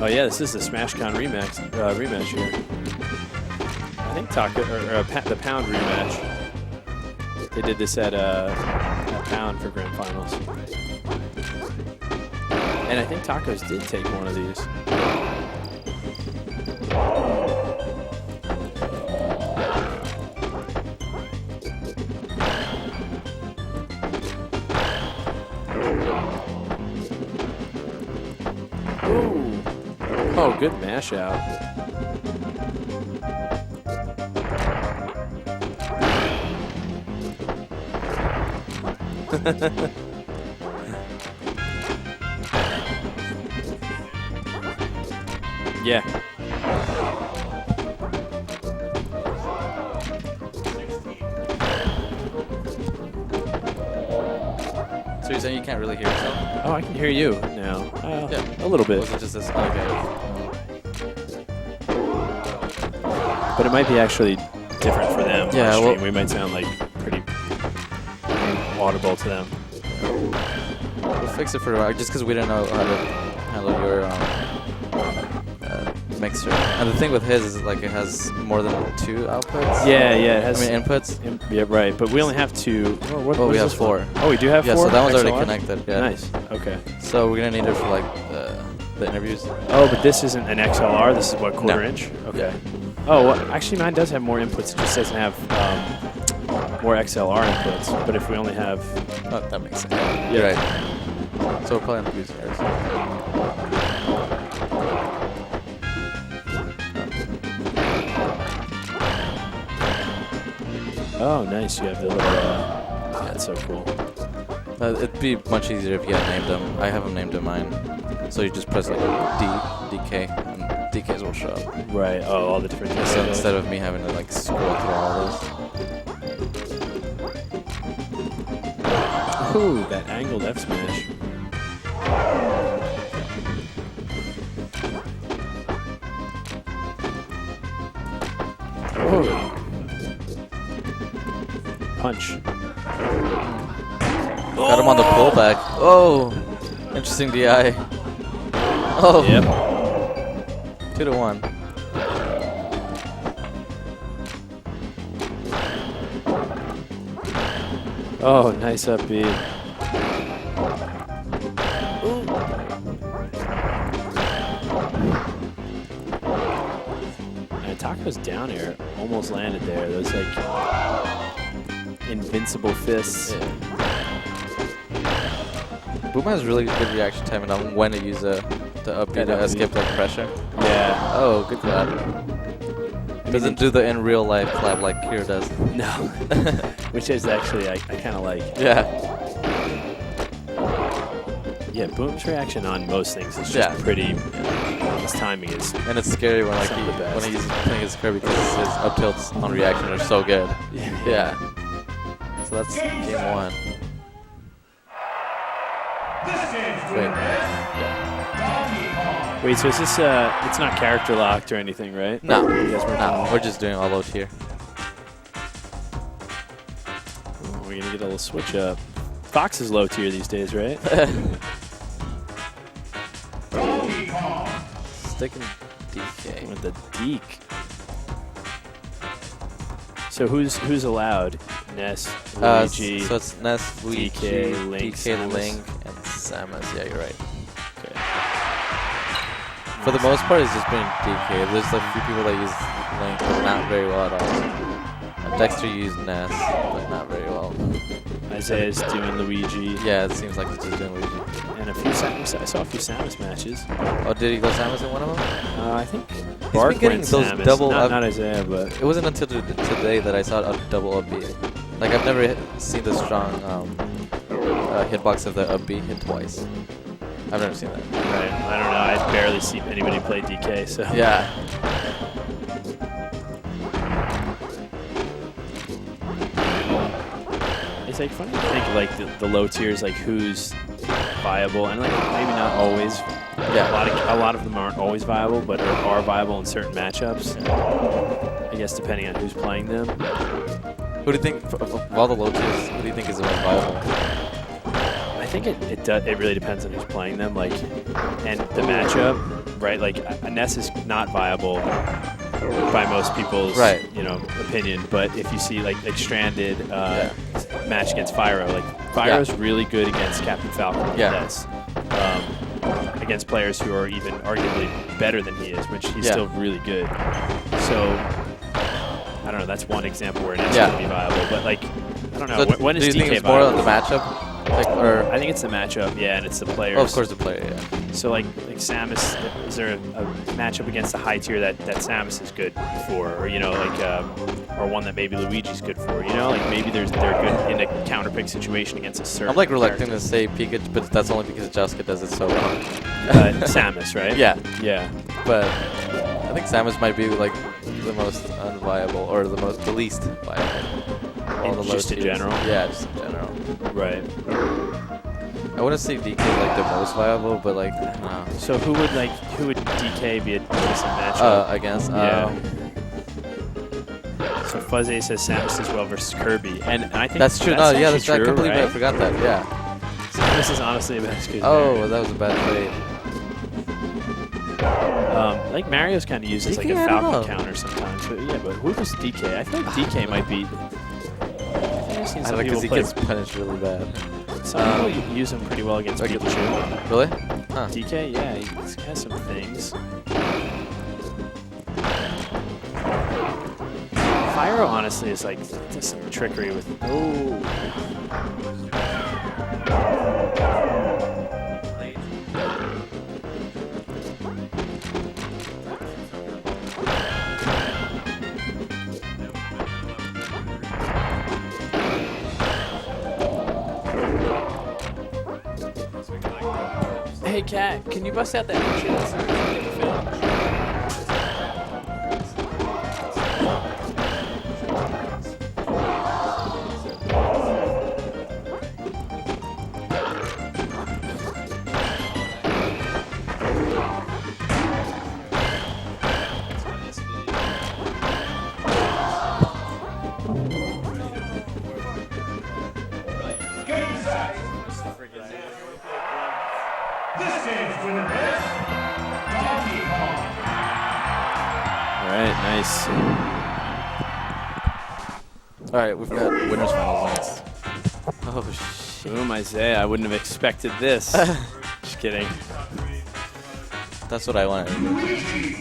Oh yeah, this is the SmashCon rematch here. I think Taco or the Pound rematch. They did this at Pound for Grand Finals, and I think Tacos did take one of these. Ooh. Oh, good mash out. Yeah. So you're saying you can't really hear yourself? Oh, I can hear you now. Yeah. A little bit. Was it just this? Okay. But it might be actually different for them. Yeah, on well, stream. We might sound like pretty audible to them. We'll fix it for a while, just because we didn't know how to handle your mixer. And the thing with his is like it has more than 2 outputs. Yeah, it has. I mean inputs. Yeah, right. But we only have 2. Oh, what we is have this 4. one? Oh, we do have 4. Yeah, so that one's already XLR? connected. Yeah. Nice. Okay. So we're gonna need it for like the interviews. Oh, but this isn't an XLR. This is what, quarter inch? Okay. Yeah. Oh, well, actually, mine does have more inputs. It just doesn't have more XLR inputs. But if we only have, Oh, that makes sense. Yeah. You're right. So we're probably on the music errors. oh, nice. You have the little. Oh, that's so cool. It'd be much easier if you had named them. I haven't named them mine. So you just press like DK, and DKs will show up. Right. Oh, all the different. So instead of me having to like scroll through all this. Ooh, that angled F smash. Oh. Punch. Got him on the pullback. Oh, interesting DI. Oh. Yep. 2-1. Oh, nice up B. And Taco's down air almost landed there. Those like invincible fists. Yeah. Boom has really good reaction time on when to use the up B to escape like pressure. Yeah. Oh, good clap. Doesn't do the in real life clap like Kira does. No. Which is actually I kind of like. Yeah. Yeah, Boom's reaction on most things is just pretty. His timing is. And it's scary when like Some of the best. when he's playing his curve because his up tilts on reaction are so good. Yeah. So that's game 1. Wait. Wait, so is this it's not character locked or anything, right? No, we're we're just doing all low tier. We're gonna get a little switch up. Fox is low tier these days, right? Sticking DK with the Deke. So who's allowed? Ness, Luigi. So it's Ness, Luigi, DK, Link, DK, Samus. Link, and Samus. Yeah, you're right. Okay. For the most part, it's just been DK. There's like a few people that use Link, but not very well at all. And Dexter used Ness, but not very well. Isaiah's doing Luigi. Yeah, it seems like it's just doing Luigi. And a few Samus. I saw a few Samus matches. Oh, did he go Samus in one of them? I think He's Bark been getting went those Samus. double not, up. not Isaiah, but It wasn't until today that I saw a double up B. Like I've never seen the strong hitbox of the up B hit twice. I've never seen that. right. I don't know. I barely see anybody play DK, so Yeah. It's like funny to think of like the low tiers, like who's viable, and like maybe not always. Yeah. A lot of them aren't always viable, but are viable in certain matchups. I guess depending on who's playing them. Who do you think, of all the low tiers, who do you think is the most viable? I think it really depends on who's playing them, like, and the matchup. right? Like a Ness is not viable by most people's opinion, but if you see like Stranded match against Fyro, like Fyro's really good against Captain Falcon and Ness. Against players who are even arguably better than he is, which he's still really good. So I don't know. That's one example where Ness would be viable, but like I don't know. So when is do you DK think it's viable? more on the matchup? Like, or I think it's the matchup, and it's the players. Oh, of course the player, yeah. So like Samus, is there a matchup against the high tier that Samus is good for, or or one that maybe Luigi's good for? Like maybe they're good in a counter pick situation against a certain. I'm like reluctant to say Pikachu, but that's only because Jessica does it so well. Samus, right? Yeah. Yeah. But I think Samus might be like the most unviable, or the least viable. Just in general? Yeah, just in general. Right. I wouldn't say DK is like the most viable, but like no. So who would DK be a decent matchup So Fuzzy says Samus as well versus Kirby, and I think that's true. No, yeah, that's true, I completely right? forgot that. Yeah. Samus is honestly a better excuse. Oh, that was a bad play. Like Mario's kind of used as like a Falcon counter sometimes, but but who was DK? I feel like DK might be. I've seen some people he gets punished really bad. Some people use him pretty well against Pikachu. Really? Huh. DK, yeah, he has some things. Fyro honestly is like just some trickery with. Hey Cat, can you bust out that picture? This game's winner is Donkey Kong. All right, nice. All right, we've got winners finals next. Oh shit! Boom, Isaiah. I wouldn't have expected this. Just kidding. That's what I wanted. Luigi.